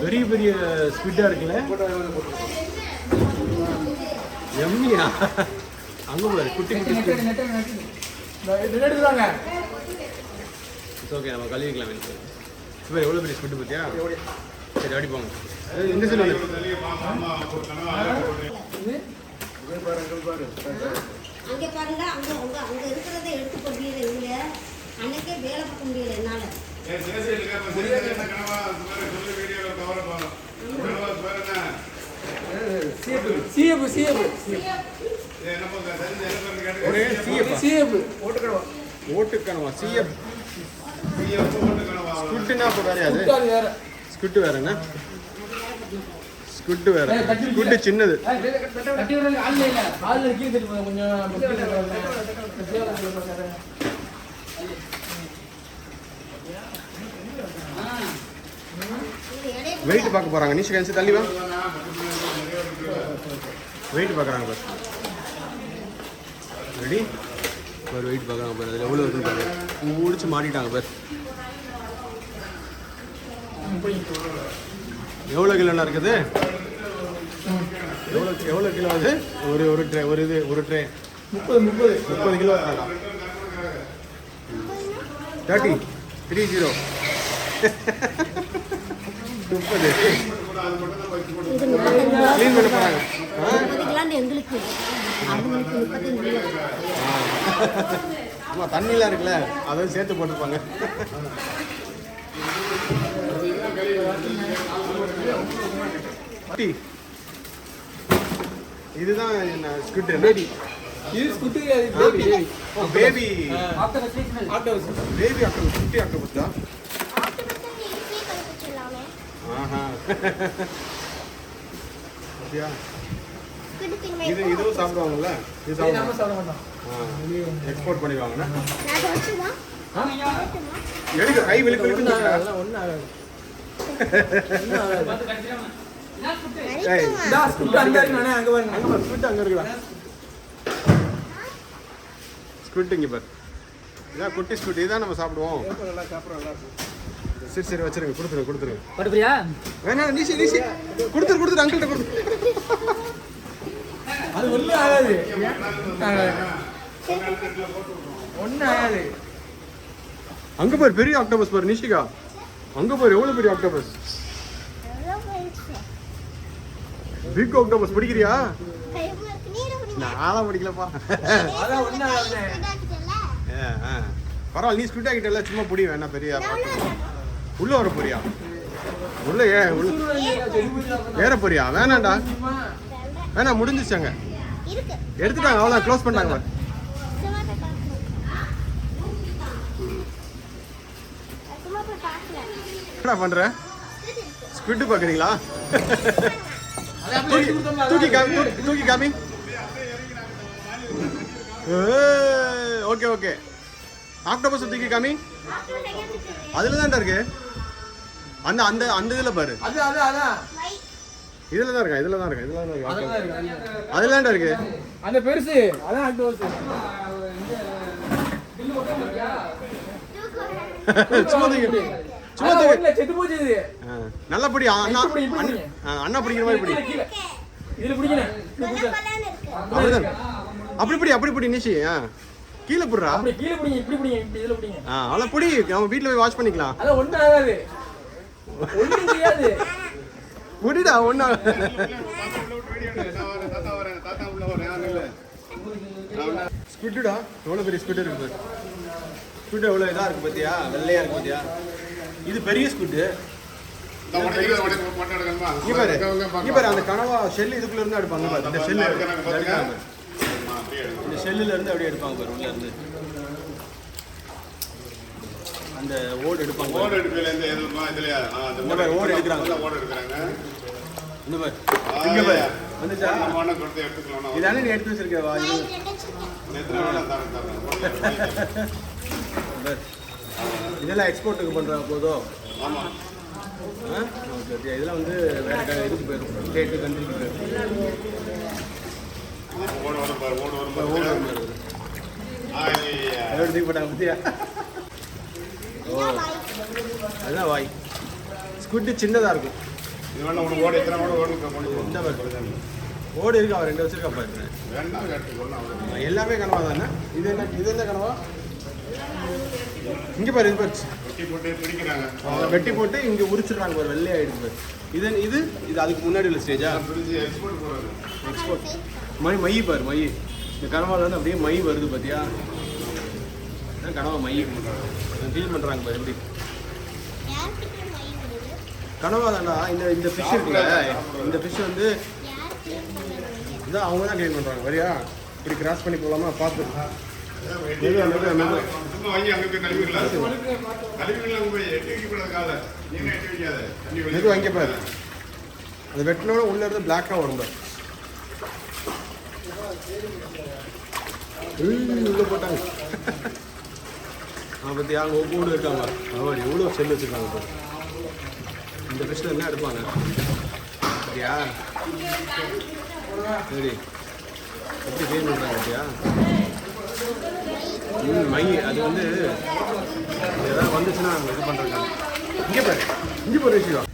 பெரிய பெரிய ஸ்குவிட்டா இருக்குல்ல. எம்மியா அங்க போல குட்டி குட்டி எடுத்துவாங்க. ஓகே நம்ம கழுவிக்கலாம். இப்போ எவ்வளோ பெரிய ஸ்குவிட்டு பார்த்தியா? சரி அடிப்பாங்க. இந்த சைடு அங்கே பாருங்க, அங்கே அங்கே இருக்கிறத எடுத்து முடியல. இங்கே அன்னைக்கே வேலை பார்க்க முடியல என்னால். ஓட்டுக்கணவா சிஎஃப் ஸ்குட்டுனா அப்போ வேறையாது. ஸ்குட்டு வேறண்ணா, ஸ்குட்டு வேற. ஸ்குட்டு சின்னது. வெயிட் பார்க்க போறாங்க. நிஷா கன்சி தள்ளி வா. வெயிட் பார்க்குறாங்க பார். ரெடி ஒரு வெயிட் பார்க்குறாங்க பார். அதில் எவ்வளோ இருக்குன்னு பாருங்க. முடிச்சு மாட்டிட்டாங்க பார். எவ்வளோ கிலோலாம் இருக்குது? எவ்வளோ கிலோ அது? ஒரு ட்ரே ஒரு ட்ரே 30 கிலோ. 30 30 க்ளீன் பண்ண போறாங்க. எங்களுக்கு ஆமா தண்ணிலாம் இருக்குல்ல, அதையும் சேர்த்து போட்டுப்பாங்க. இதுதான் ஸ்குட். பேபி இது squid. Baby baby octopus. Baby octopus. குட்டி ஆக்டோபஸ் தான். ஆஹா அப்படியா? இதுவும் சாப்பிடுவாங்கல்ல. இது சாப்பிட மாட்டோம். எக்ஸ்போர்ட் பண்ணிடுவாங்கண்ணா. எடுக்க கை விழுக்கு விழுக்கு. அதெல்லாம் ஒன்றும் ஆகாது. ஸ்குவிட் இங்கே பாரு. இதான் குட்டி ஸ்குவிட். இதான் நம்ம சாப்பிடுவோம். சரி சரி வச்சிருங்க. கொடுத்துருங்க. வேணாம் நீசி கொடுத்துரு அங்கிள்கிட்ட கொடுத்துரு. அது ஒன்றும் ஆகாது. ஒன்றும் ஆகாது. அங்க பாரு பெரிய ஆக்டோபஸ் பாரு நிஷிகா. அங்க பாரு எவ்வளவு பெரிய ஆக்டோபஸ். Big octopus பிடிக்கிறியா? நானும் பிடிக்கலப்பா. அதான் ஒன்றும் ஆகாது. பரவாயில்ல, நீ ஸ்குவிட் ஆகிட்ட சும்மா பிடி. வேணா பெரிய உள்ள வர போறியா? உள்ள ஏற போறியா? வேணாண்டா வேணா, முடிஞ்சிச்சாங்க. எடுத்துட்டாங்க, அவ்வளோ க்ளோஸ் பண்ணிட்டாங்க. என்ன பண்ற? ஸ்குவிட் பாக்குறீங்களா? தூக்கி காமி. ஓகே ஆக்டோபஸ் தூக்கி காமி. அதுல தான் இருக்கு. அந்த அந்த அந்த இதுல பாரு. இதுல தான் இருக்கு. அதுல தான் இருக்கு. அந்த பெருசு அதான் ஆக்டோபஸ். சும்மா செத்து போச்சு. இது நல்லா பிடி. அண்ணா பிடிக்கிற மாதிரி பிடி. இதுல பிடிக்கணும். அப்படி பிடி நிஷி. கீழே புடுறா. அப்படி கீழே பிடிங்க. இப்படி பிடிங்க. இதுல பிடிங்க. அவ்வளோ பிடி. நம்ம வீட்டில் போய் வாஷ் பண்ணிக்கலாம். அதான் ஒன்றும் ஆகாது. ஒன்றும் முடியாது. முடிடா ஒன்றா. ஸ்குவிட்டுடா எவ்வளோ பெரிய ஸ்குவிட் இருக்கு. ஸ்குவிட் எவ்வளோ இதாக இருக்கு பார்த்தியா? வெள்ளையா இருக்கு பார்த்தியா? இது பெரிய ஸ்குவிட்டு. பாரு அந்த கனவா ஷெல் இதுக்குள்ள இருந்து எடுப்பாங்க பாரு. இந்த ஷெல்லு இந்த ஷெல்லுல இருந்து அப்படியே எடுப்பாங்க பாரு. உள்ள இருந்து அந்த ஓடு எடுப்பாங்க. ஓடு எடுக்கிறாங்க. இந்த பாரு இங்க பாரு வந்துச்சா? இதானே நீ எடுத்து வச்சிருக்கவா? இதெல்லாம் எக்ஸ்போர்ட்டுக்கு பண்ற போதோ? ஆமா. இதெல்லாம் வந்து வேற இதுக்கு போயிடும். ஸ்டேட்டு கண்ட்ரிக்கு போயிடும். தூக்கி போட்டாங்க பத்தியா? ஓ அதுதான் வாய். ஸ்குவிட்டு சின்னதாக இருக்கும். இது வேணா உனக்கு ஓடு எத்தனை ஓடு ஓடு கொண்டு இந்த ஓடு இருக்கா, அவன் 2 வச்சிருக்கா பாரு. வேணா கேட்டு கொள்ளலாம். எல்லாமே கனவா தானே? இது என்ன கனவா? இங்கே பாரு, இது பாரு. வெட்டி போட்டு பிடிக்கிறாங்க. வெட்டி போட்டு இங்கே உரிச்சிடுறாங்க பாரு, வெள்ளையாயிடுது பாரு. இது அதுக்கு முன்னாடி உள்ள ஸ்டேஜா? பிரிஞ்சு எக்ஸ்போர்ட் போகிறது. எக்ஸ்போர்ட் மை பாரு, மை. இந்த கனவால வந்து அப்படியே மை வருது பார்த்தியா? கனவா மை ஃபீல் பண்ணுறாங்க பாரு எப்படி. கனவா தாண்டா. இந்த ஃபிஷ் இருக்குல்ல, இந்த ஃபிஷ் வந்து இதான் அவங்க தான் க்ளீன் பண்ணுறாங்க. வரியா இப்படி கிராஸ் பண்ணி போகலாமா? பார்த்து சும்மா வாங்கி அங்கே போய் கழுவிக்கலாம். கழுவிக்கலாம் போய் எட்டி வைக்கக்கூடாது காலை. நீங்க எட்டி வைக்காத. இது வாங்கி பாரு. அது வெட்டினோட உள்ள இருந்து பிளாக்காக வரும் பாரு. உள்ள போட்டாங்க. பற்றி அங்கே ஒவ்வொரு இருக்காங்க. அவர் எவ்வளோ செல் வச்சுருக்காங்க பாரு. இந்த ஃபிஷ்ஷில் என்ன எடுப்பாங்க பார்த்தியா? சரி எப்படி க்ளீன் பண்ணுறாங்க பார்த்தியா? மை அது வந்து ஏதாவது வந்துச்சுன்னா இது பண்ணுறாங்க. இங்கே பாரு விஷயம்.